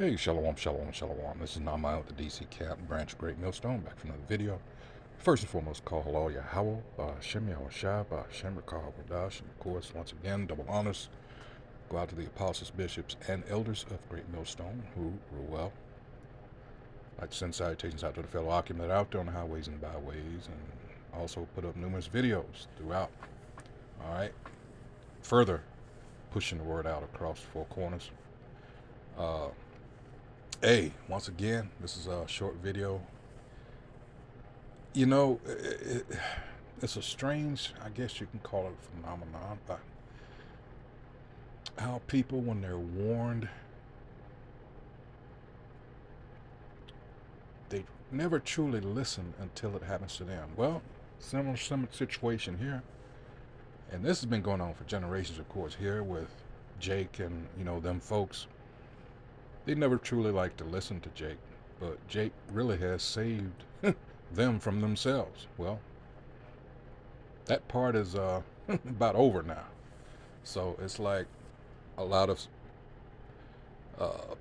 Hey, shalom, shalom, shalom. This is Nama out the DC Camp, Branch Great Millstone, back for another video. First and foremost, call hello, Yahweh, Shem Yahushua, Shem Rakah Wadash, and of course, once again, double honors go out to the apostles, bishops, and elders of Great Millstone who rule well. I'd like to send salutations out to the fellow occupant that are out there on the highways and byways, and also put up numerous videos throughout. All right, further pushing the word out across the four corners. Hey, once again, this is a short video. You know, it's a strange, I guess you can call it a phenomenon, but how people, when they're warned, they never truly listen until it happens to them. Well, similar situation here. And this has been going on for generations, of course, here with Jake and, them folks. They never truly like to listen to Jake, but Jake really has saved them from themselves. Well, that part is about over now. So it's like a lot of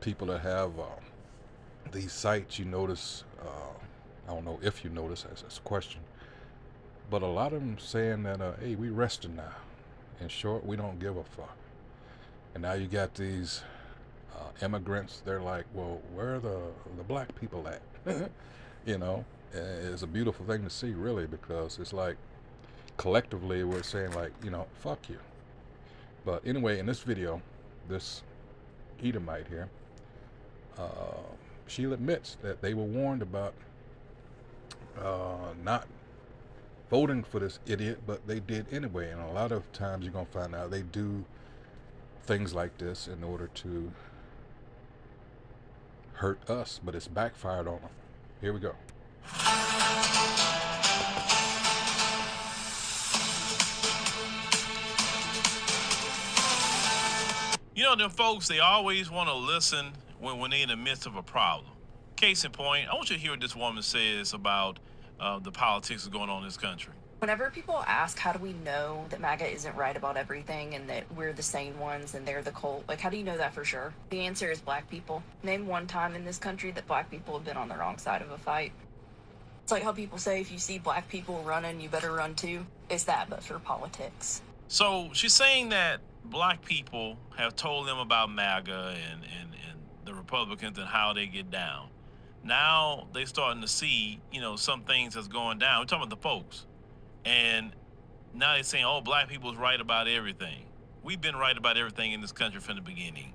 people that have these sites, you notice, I don't know if you notice, that's a question, but a lot of them saying that, hey, we resting now. In short, we don't give a fuck. And now you got these immigrants, they're like, well, where are the black people at? It's a beautiful thing to see, really, because it's like collectively we're saying, like, fuck you. But anyway, in this video, this Edomite here, she admits that they were warned about not voting for this idiot, but they did anyway. And a lot of times you're going to find out they do things like this in order to hurt us, but it's backfired on them. Here we go. You know, them folks, they always want to listen when they're in the midst of a problem. Case in point, I want you to hear what this woman says about the politics that's going on in this country. Whenever people ask, how do we know that MAGA isn't right about everything and that we're the sane ones and they're the cult? Like, how do you know that for sure? The answer is black people. Name one time in this country that black people have been on the wrong side of a fight. It's like how people say, if you see black people running, you better run too. It's that, but for politics. So she's saying that black people have told them about MAGA and the Republicans and how they get down. Now they starting to see, some things that's going down. We're talking about the folks. And now they're saying, oh, black people's right about everything. We've been right about everything in this country from the beginning,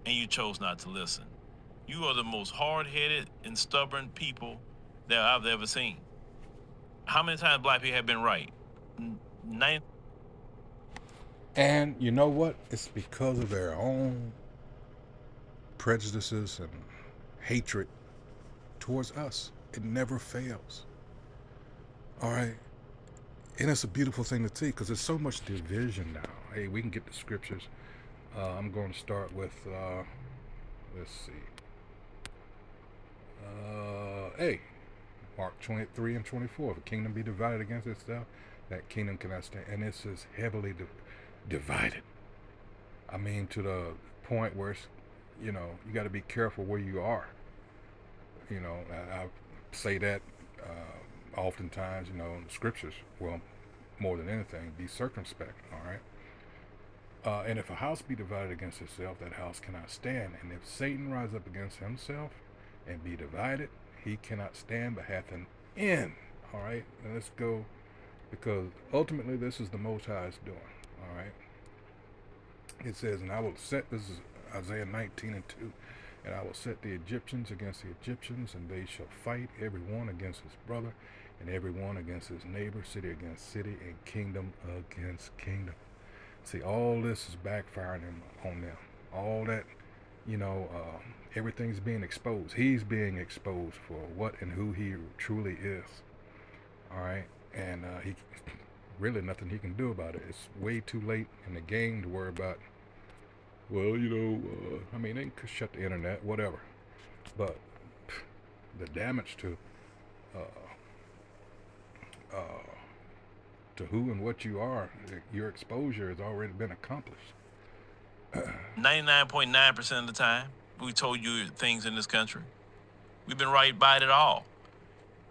and you chose not to listen. You are the most hard-headed and stubborn people that I've ever seen. How many times black people have been right? 9. And you know what? It's because of their own prejudices and hatred towards us. It never fails. All right? And it's a beautiful thing to see because there's so much division now. Hey, we can get the scriptures. I'm going to start with, let's see. Hey, Mark 23 and 24. If a kingdom be divided against itself, that kingdom cannot stand. And this is heavily divided. I mean, to the point where it's, you got to be careful where you are. I say that oftentimes, in the scriptures, well, more than anything, be circumspect, all right? And if a house be divided against itself, that house cannot stand. And if Satan rise up against himself and be divided, he cannot stand, but hath an end, all right? And let's go, because ultimately this is the Most High's doing, all right? It says, and I will set, this is Isaiah 19 and 2, and I will set the Egyptians against the Egyptians, and they shall fight every one against his brother, and every one against his neighbor, city against city, and kingdom against kingdom. See, all this is backfiring on them. All that, everything's being exposed. He's being exposed for what and who he truly is. All right? And he really nothing he can do about it. It's way too late in the game to worry about, well, they can shut the internet, whatever. But the damage to who and what you are, your exposure has already been accomplished. 99.9% of the time. we told you things in this country. We've been right by it all.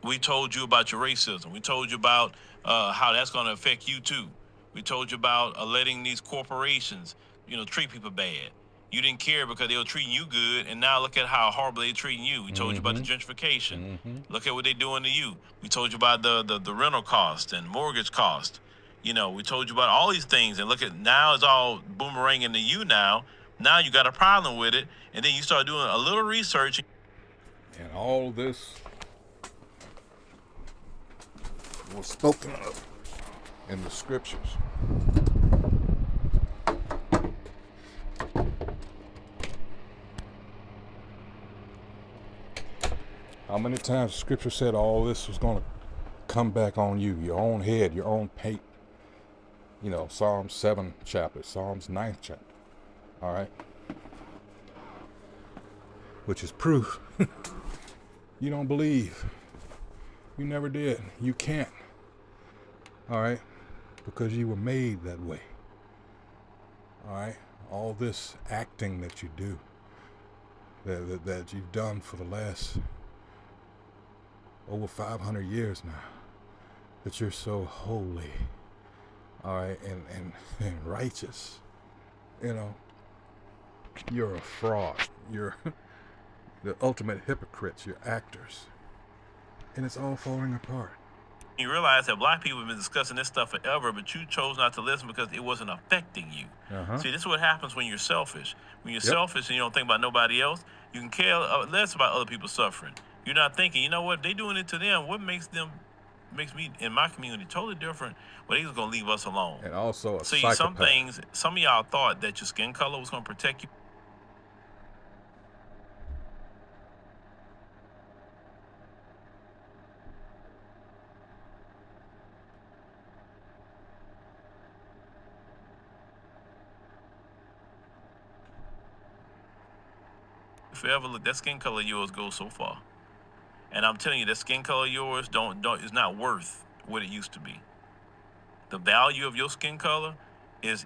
We told you about your racism. We told you about how that's going to affect you too. We told you about letting these corporations, treat people bad. You didn't care because they were treating you good, and now look at how horrible they're treating you. We told you about the gentrification. Look at what they're doing to you. We told you about the rental cost and mortgage cost. We told you about all these things, and look at now it's all boomeranging to you now. Now you got a problem with it, and then you start doing a little research. And all this was spoken of in the scriptures. How many times the scripture said all this was going to come back on you, your own head, your own pate? Psalms 7 chapter, Psalms 9th chapter. All right? Which is proof. You don't believe. You never did. You can't. All right? Because you were made that way. All right? All this acting that you do, that you've done for the last over 500 years now, that you're so holy, all right, and righteous. You're a fraud. You're the ultimate hypocrites. You're actors. And it's all falling apart. You realize that black people have been discussing this stuff forever, but you chose not to listen because it wasn't affecting you. See, this is what happens when you're selfish. When you're selfish and you don't think about nobody else, you can care less about other people suffering. You're not thinking, you know what, they doing it to them. What makes me in my community totally different? Well, they was gonna leave us alone. And also See, psychopath. some things, some of y'all thought that your skin color was gonna protect you. Forever, look, that skin color of yours goes so far. And I'm telling you, that skin color of yours is not worth what it used to be. The value of your skin color is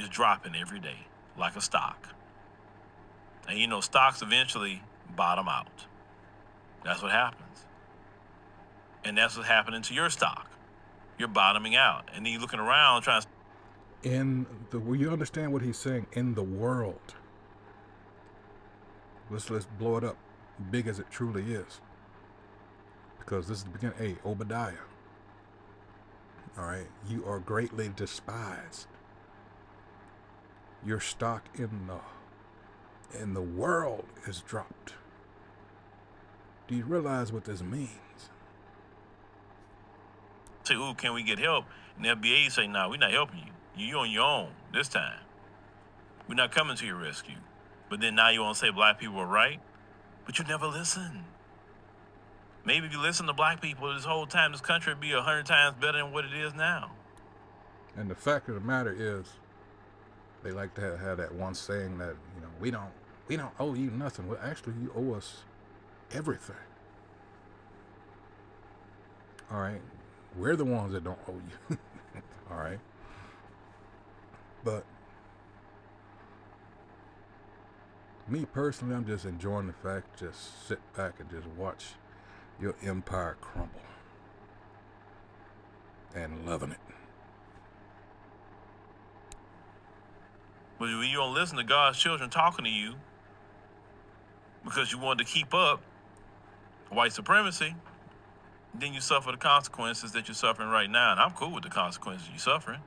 dropping every day, like a stock. And stocks eventually bottom out. That's what happens. And that's what's happening to your stock. You're bottoming out. And then you're looking around trying to... Will you understand what he's saying? In the world. Let's blow it up big as it truly is. Because this is the beginning. Hey, Obadiah. All right. You are greatly despised. Your stock in the world is dropped. Do you realize what this means? Say, ooh, can we get help? And the FBA say, nah, we're not helping you. You're on your own this time. We're not coming to your rescue. But then now you want to say black people are right? But you never listen. Maybe if you listen to black people this whole time, this country would be 100 times better than what it is now. And the fact of the matter is, they like to have that one saying that, we don't owe you nothing. Well, actually, you owe us everything. All right? We're the ones that don't owe you. All right? But me personally, I'm just enjoying the fact, just sit back and just watch your empire crumble. And loving it. But when you don't listen to God's children talking to you because you want to keep up white supremacy, then you suffer the consequences that you're suffering right now. And I'm cool with the consequences you're suffering.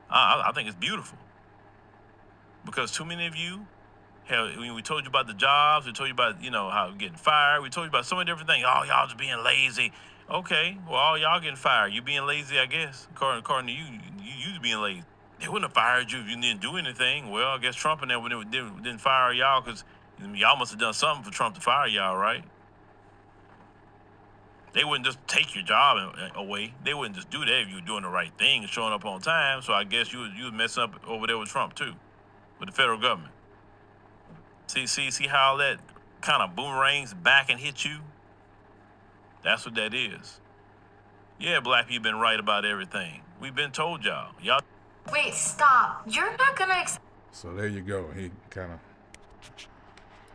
I think it's beautiful. Because too many of you, we told you about the jobs, we told you about, how getting fired, we told you about so many different things. Oh, y'all just being lazy. Okay, well, all y'all getting fired. You being lazy, I guess. According to you, you being lazy. They wouldn't have fired you if you didn't do anything. Well, I guess Trump and them didn't fire y'all because y'all must have done something for Trump to fire y'all, right? They wouldn't just take your job away. They wouldn't just do that if you were doing the right thing and showing up on time. So I guess you was messing up over there with Trump too, with the federal government. See how that kind of boomerangs back and hit you? That's what that is. Yeah, black people been right about everything. We've been told y'all. Wait, stop. You're not gonna... So there you go. He kind of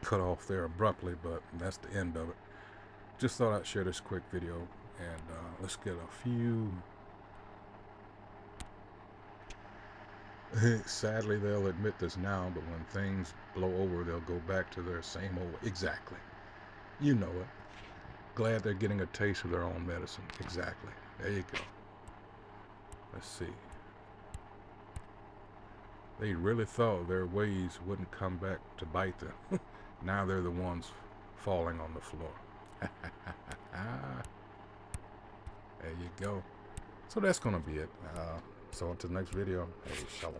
cut off there abruptly, but that's the end of it. Just thought I'd share this quick video, and let's get a few. Sadly, they'll admit this now, but when things blow over, they'll go back to their same old. Exactly. You know it. Glad they're getting a taste of their own medicine. Exactly. There you go. Let's see. They really thought their ways wouldn't come back to bite them. Now they're the ones falling on the floor. There you go. So that's going to be it. So until the next video, hey, shalom.